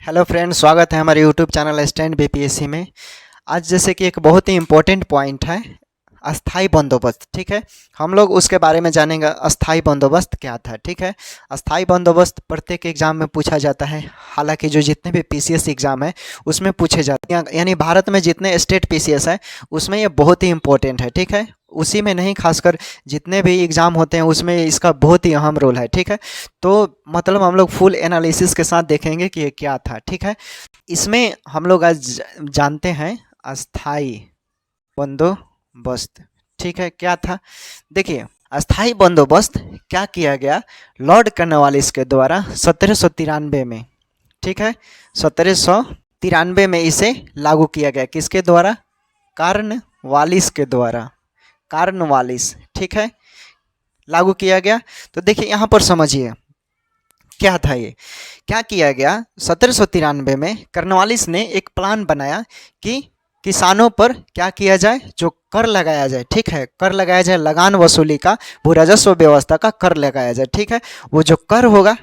Hello friends, स्वागत है हमारे यूट्यूब चैनल स्टैंड बीपीएससी में। आज जैसे कि एक बहुत ही इम्पोर्टेंट पॉइंट है अस्थाई बंदोबस्त। ठीक है, हम लोग उसके बारे में जानेंगे अस्थाई बंदोबस्त क्या था। ठीक है, अस्थाई बंदोबस्त प्रत्येक एग्जाम में पूछा जाता है। हालांकि जो जितने भी पीसीएस एग्जाम है उसमें पूछे जाते हैं, यानी भारत में जितने स्टेट पीसीएस है उसमें ये बहुत ही इम्पोर्टेंट है। ठीक है, उसी में नहीं, खासकर जितने भी एग्ज़ाम होते हैं उसमें इसका बहुत ही अहम रोल है। ठीक है, तो मतलब हम लोग फुल एनालिसिस के साथ देखेंगे कि ये क्या था। ठीक है, इसमें हम लोग आज जानते हैं अस्थाई बंदोबस्त। ठीक है, क्या था? देखिए, अस्थाई बंदोबस्त क्या किया गया लॉर्ड कॉर्नवालिस के द्वारा 1793 में। ठीक है, 1793 में इसे लागू किया गया। किसके द्वारा? कॉर्नवालिस के द्वारा। कॉर्नवालिस, ठीक है, लागू किया गया। तो देखिए यहाँ पर समझिए क्या था ये, क्या किया गया। 1793 में कॉर्नवालिस ने एक प्लान बनाया कि किसानों पर क्या किया जाए, जो कर लगाया जाए। ठीक है, कर लगाया जाए, लगान वसूली का, भू राजस्व व्यवस्था का कर लगाया जाए। ठीक है, वो जो कर होगा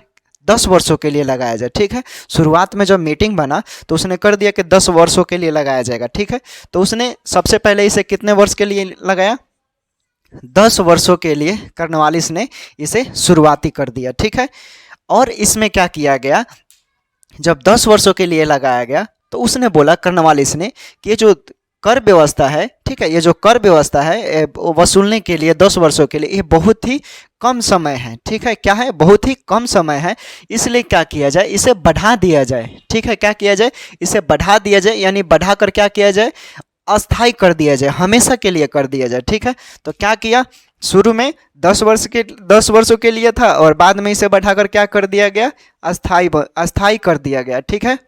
10 वर्षों के लिए लगाया जाए। ठीक है, शुरुआत में जब मीटिंग बना तो उसने कर दिया कि 10 वर्षों के लिए लगाया जाएगा। ठीक है, तो उसने सबसे पहले इसे कितने वर्ष के लिए लगाया? 10 वर्षों के लिए कॉर्नवालिस ने इसे शुरुआती कर दिया। ठीक है, और इसमें क्या किया गया, जब 10 वर्षों के लिए लगाया गया तो उसने बोला कॉर्नवालिस ने कि ये जो कर व्यवस्था है, ठीक है, ये जो कर व्यवस्था है वसूलने के लिए 10 वर्षों के लिए ये बहुत ही कम समय है। ठीक है, क्या है? बहुत ही कम समय है। इसलिए क्या किया जाए, इसे बढ़ा दिया जाए। ठीक है, क्या किया जाए? इसे बढ़ा दिया जाए, यानी बढ़ाकर क्या किया जाए? अस्थाई कर दिया जाए, हमेशा के लिए कर दिया जाए। ठीक है, तो क्या किया, शुरू में 10 वर्षों के लिए था और बाद में इसे बढ़ाकर क्या कर दिया गया? अस्थाई कर दिया गया। ठीक है,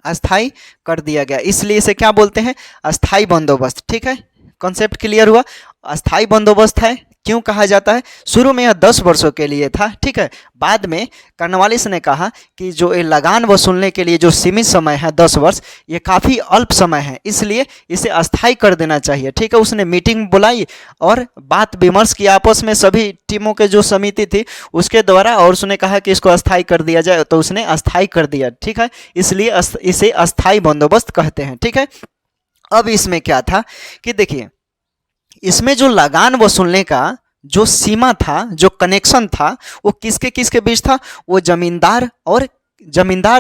अस्थाई कर दिया गया, इसलिए इसे क्या बोलते हैं? अस्थाई बंदोबस्त। ठीक है, कॉन्सेप्ट क्लियर हुआ? अस्थाई बंदोबस्त है। क्यों कहा जाता है? शुरू में यह 10 वर्षों के लिए था। ठीक है, बाद में कॉर्नवालिस ने कहा कि जो ये लगान वसूलने के लिए जो सीमित समय है 10 वर्ष, ये काफ़ी अल्प समय है, इसलिए इसे अस्थाई कर देना चाहिए। ठीक है, उसने मीटिंग बुलाई और बात विमर्श किया आपस में, सभी टीमों के जो समिति थी उसके द्वारा, और उसने कहा कि इसको अस्थाई कर दिया जाए, तो उसने अस्थाई कर दिया। ठीक है, इसलिए इसे अस्थाई बंदोबस्त कहते हैं। ठीक है, अब इसमें क्या था कि देखिए, इसमें जो लगान वसूलने का जो सीमा था, जो कनेक्शन था, वो किसके किसके बीच था? वो जमींदार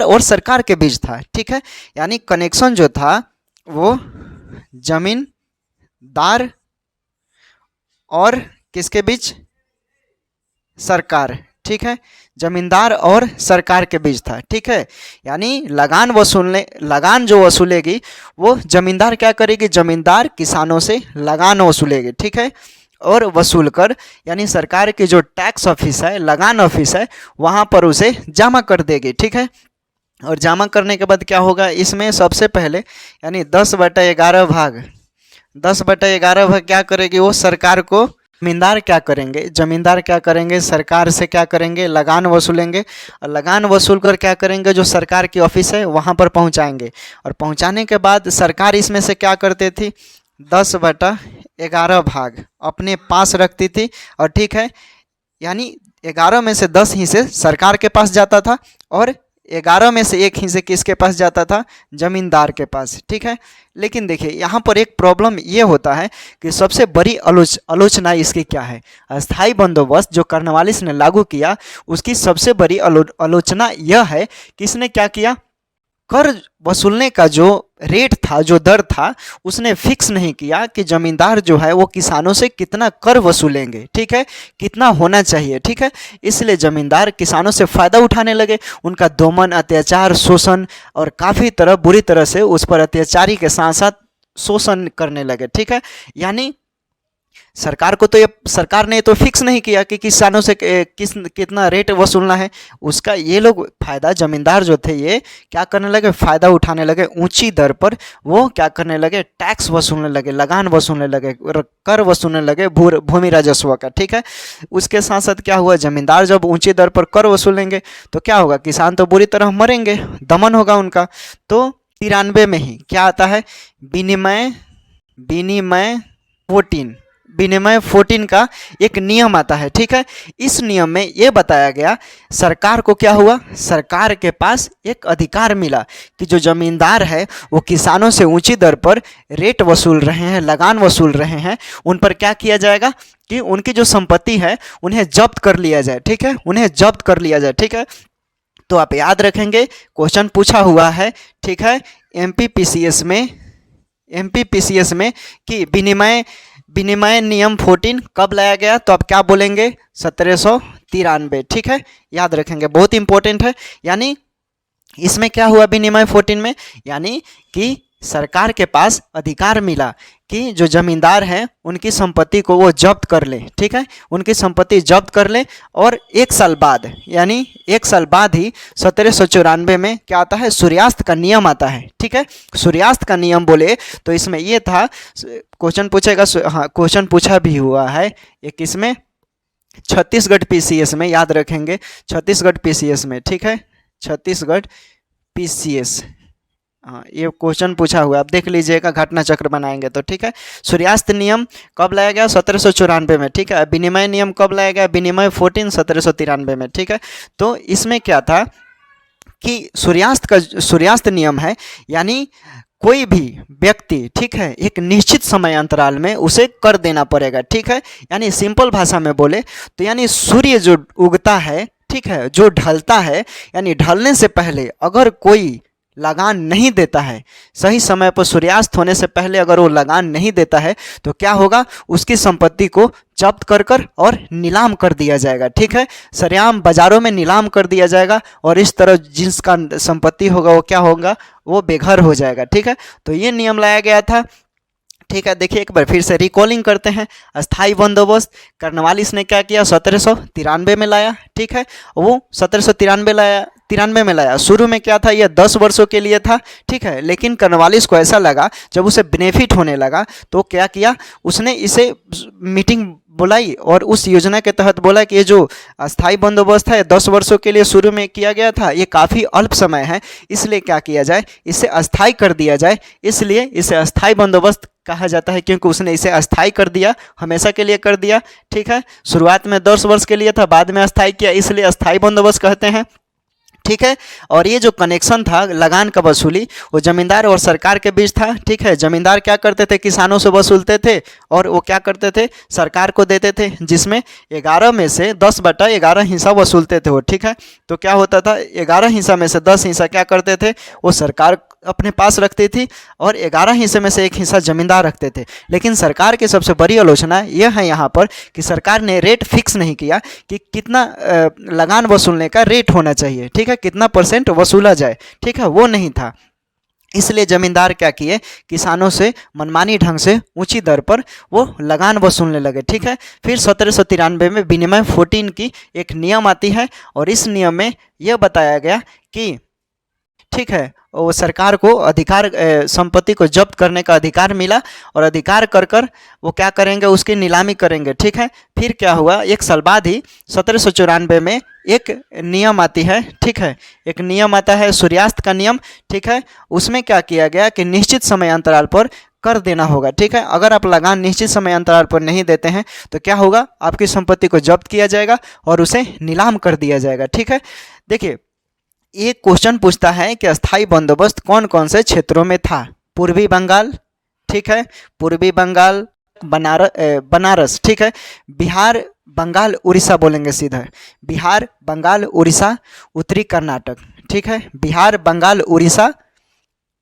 और सरकार के बीच था। ठीक है, यानी कनेक्शन जो था वो जमींदार और किसके बीच? सरकार। ठीक है, जमींदार और सरकार के बीच था। ठीक है, यानी लगान जो वसूलेगी वो जमींदार क्या करेगी? जमींदार किसानों से लगान वसूलेगी। ठीक है, और वसूल कर, यानी सरकार की जो टैक्स ऑफिस है, लगान ऑफिस है, वहाँ पर उसे जमा कर देगी। ठीक है, और जमा करने के बाद क्या होगा, इसमें सबसे पहले यानी 10/11 भाग, 10/11 भाग क्या करेगी वो? सरकार को। जमींदार क्या करेंगे? सरकार से क्या करेंगे? लगान वसूलेंगे, और लगान वसूल कर क्या करेंगे? जो सरकार की ऑफिस है वहाँ पर पहुँचाएंगे, और पहुँचाने के बाद सरकार इसमें से क्या करती थी? 10/11 भाग अपने पास रखती थी। और ठीक है, यानी 11 में से 10 हिस्से सरकार के पास जाता था, और 11 में से 1 हिस्से किसके पास जाता था? जमींदार के पास। ठीक है, लेकिन देखिए यहाँ पर एक प्रॉब्लम ये होता है कि सबसे बड़ी आलोचना इसकी क्या है? अस्थाई बंदोबस्त जो कॉर्नवालिस ने लागू किया, उसकी सबसे बड़ी आलोचना यह है कि इसने क्या किया? कर वसूलने का जो रेट था, जो दर था, उसने फिक्स नहीं किया कि जमींदार जो है वो किसानों से कितना कर वसूलेंगे। ठीक है, कितना होना चाहिए। ठीक है, इसलिए जमींदार किसानों से फ़ायदा उठाने लगे, उनका दमन, अत्याचार, शोषण, और काफ़ी बुरी तरह से उस पर अत्याचारी के साथ साथ शोषण करने लगे। ठीक है, यानी सरकार ने तो फिक्स नहीं किया कि किसानों से कितना रेट वसूलना है, उसका ये लोग फ़ायदा, जमींदार जो थे ये क्या करने लगे? फ़ायदा उठाने लगे, ऊंची दर पर वो क्या करने लगे? टैक्स वसूलने लगे, लगान वसूलने लगे, कर वसूलने लगे भूमि राजस्व का। ठीक है, उसके साथ साथ क्या हुआ? जमींदार जब ऊंची दर पर कर वसूलेंगे तो क्या होगा? किसान तो बुरी तरह मरेंगे, दमन होगा उनका। तो 93 में ही क्या आता है? विनिमय 14 विनिमय 14 का एक नियम आता है, ठीक है। इस नियम में ये बताया गया, सरकार को क्या हुआ, सरकार के पास एक अधिकार मिला कि जो जमींदार है वो किसानों से ऊंची दर पर रेट वसूल रहे हैं, लगान वसूल रहे हैं, उन पर क्या किया जाएगा कि उनकी जो संपत्ति है उन्हें जब्त कर लिया जाए, ठीक है, उन्हें जब्त कर लिया जाए, ठीक है। तो आप याद रखेंगे, क्वेश्चन पूछा हुआ है, ठीक है, एमपीपीसीएस में कि विनिमय नियम 14 कब लाया गया, तो आप क्या बोलेंगे, 1793, ठीक है, याद रखेंगे, बहुत इंपॉर्टेंट है। यानी इसमें क्या हुआ विनिमय 14 में, यानी कि सरकार के पास अधिकार मिला कि जो जमींदार हैं उनकी संपत्ति को वो जब्त कर ले, ठीक है, उनकी संपत्ति जब्त कर ले। और एक साल बाद, यानी एक साल बाद ही 1794 में क्या आता है, सूर्यास्त का नियम आता है, ठीक है। सूर्यास्त का नियम बोले तो इसमें ये था, क्वेश्चन पूछेगा, हाँ क्वेश्चन पूछा भी हुआ है एक, इसमें छत्तीसगढ़ पीसीएस में, याद रखेंगे छत्तीसगढ़ पीसीएस में, ठीक है, छत्तीसगढ़ पीसीएस, हाँ ये क्वेश्चन पूछा हुआ है, आप देख लीजिएगा, घटना चक्र बनाएंगे तो, ठीक है। सूर्यास्त नियम कब लाया गया, 1794 में, ठीक है। विनिमय नियम कब लाया गया, विनिमय 14 1793 में, ठीक है। तो इसमें क्या था कि सूर्यास्त नियम है, यानी कोई भी व्यक्ति, ठीक है, एक निश्चित समय अंतराल में उसे कर देना पड़ेगा, ठीक है। यानी सिंपल भाषा में बोले तो यानी सूर्य जो उगता है, ठीक है, जो ढलता है, यानी ढलने से पहले अगर कोई लगान नहीं देता है, सही समय पर सूर्यास्त होने से पहले अगर वो लगान नहीं देता है तो क्या होगा, उसकी संपत्ति को जब्त कर और नीलाम कर दिया जाएगा, ठीक है, सरेआम बाजारों में नीलाम कर दिया जाएगा। और इस तरह जिसका संपत्ति होगा वो क्या होगा, वो बेघर हो जाएगा, ठीक है। तो ये नियम लाया गया था, ठीक है। देखिए एक बार फिर से रिकॉलिंग करते हैं, अस्थाई बंदोबस्त कर्नवालिस ने क्या किया, 1793 में लाया, ठीक है, वो 1793 में लाया। शुरू में क्या था, ये 10 वर्षों के लिए था, ठीक है, लेकिन कर्नवालिस को ऐसा लगा, जब उसे बेनिफिट होने लगा तो क्या किया, उसने इसे मीटिंग बुलाई और उस योजना के तहत बोला कि ये जो अस्थाई बंदोबस्त है 10 वर्षों के लिए शुरू में किया गया था, ये काफ़ी अल्प समय है, इसलिए क्या किया जाए, इसे अस्थाई कर दिया जाए। इसलिए इसे अस्थाई बंदोबस्त कहा जाता है, क्योंकि उसने इसे अस्थाई कर दिया, हमेशा के लिए कर दिया, ठीक है। शुरुआत में 10 वर्ष के लिए था, बाद में अस्थाई किया, इसलिए अस्थाई बंदोबस्त कहते हैं, ठीक है। और ये जो कनेक्शन था लगान का वसूली, वो जमींदार और सरकार के बीच था, ठीक है। जमींदार क्या करते थे, किसानों से वसूलते थे, और वो क्या करते थे, सरकार को देते थे, जिसमें 11 में से 10/11 हिस्सा वसूलते थे वो, ठीक है। तो क्या होता था, 11 हिस्सा में से 10 हिस्सा क्या करते थे, वो सरकार अपने पास रखती थी, और 11 हिस्से में से एक हिस्सा जमींदार रखते थे। लेकिन सरकार की सबसे बड़ी आलोचना यह है यहाँ पर कि सरकार ने रेट फिक्स नहीं किया कि कितना लगान वसूलने का रेट होना चाहिए, ठीक है, कितना % वसूला जाए, ठीक है, वो नहीं था। इसलिए जमींदार क्या किए, किसानों से मनमानी ढंग से ऊंची दर पर वो लगान वसूलने लगे, ठीक है। फिर 1793 में विनिमय 14 की एक नियम आती है, और इस नियम में यह बताया गया कि, ठीक है, वो सरकार को अधिकार, संपत्ति को जब्त करने का अधिकार मिला, और अधिकार कर वो क्या करेंगे, उसकी नीलामी करेंगे, ठीक है। फिर क्या हुआ, एक साल बाद ही 1794 में एक नियम आती है, ठीक है, एक नियम आता है सूर्यास्त का नियम, ठीक है। उसमें क्या किया गया कि निश्चित समय अंतराल पर कर देना होगा, ठीक है। अगर आप लगान निश्चित समय अंतराल पर नहीं देते हैं तो क्या होगा, आपकी संपत्ति को जब्त किया जाएगा और उसे नीलाम कर दिया जाएगा, ठीक है। देखिए एक क्वेश्चन पूछता है कि अस्थाई बंदोबस्त कौन कौन से क्षेत्रों में था, पूर्वी बंगाल, ठीक है, पूर्वी बंगाल, बनारस, ठीक है, बिहार बंगाल उड़ीसा बोलेंगे सीधा, बिहार बंगाल उड़ीसा, उत्तरी कर्नाटक, ठीक है, बिहार बंगाल उड़ीसा,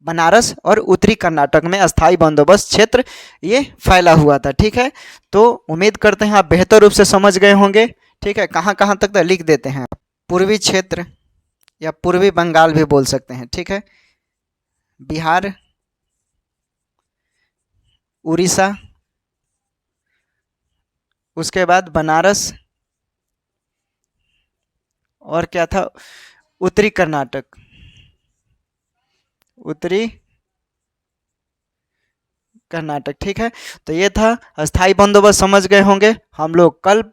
बनारस और उत्तरी कर्नाटक में अस्थाई बंदोबस्त क्षेत्र ये फैला हुआ था, ठीक है। तो उम्मीद करते हैं आप बेहतर रूप से समझ गए होंगे, ठीक है। कहाँ कहाँ तक लिख देते हैं, पूर्वी क्षेत्र या पूर्वी बंगाल भी बोल सकते हैं, ठीक है, बिहार, उड़ीसा, उसके बाद बनारस, और क्या था, उत्तरी कर्नाटक, उत्तरी कर्नाटक, ठीक है। तो ये था अस्थाई बंदोबस्त, समझ गए होंगे। हम लोग कल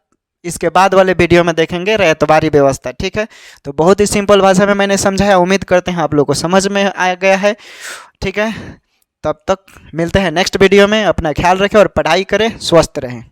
इसके बाद वाले वीडियो में देखेंगे रैयतवारी व्यवस्था, ठीक है। तो बहुत ही सिंपल भाषा में मैंने समझाया, उम्मीद करते हैं आप लोगों को समझ में आ गया है, ठीक है। तब तक मिलते हैं नेक्स्ट वीडियो में, अपना ख्याल रखें और पढ़ाई करें, स्वस्थ रहें।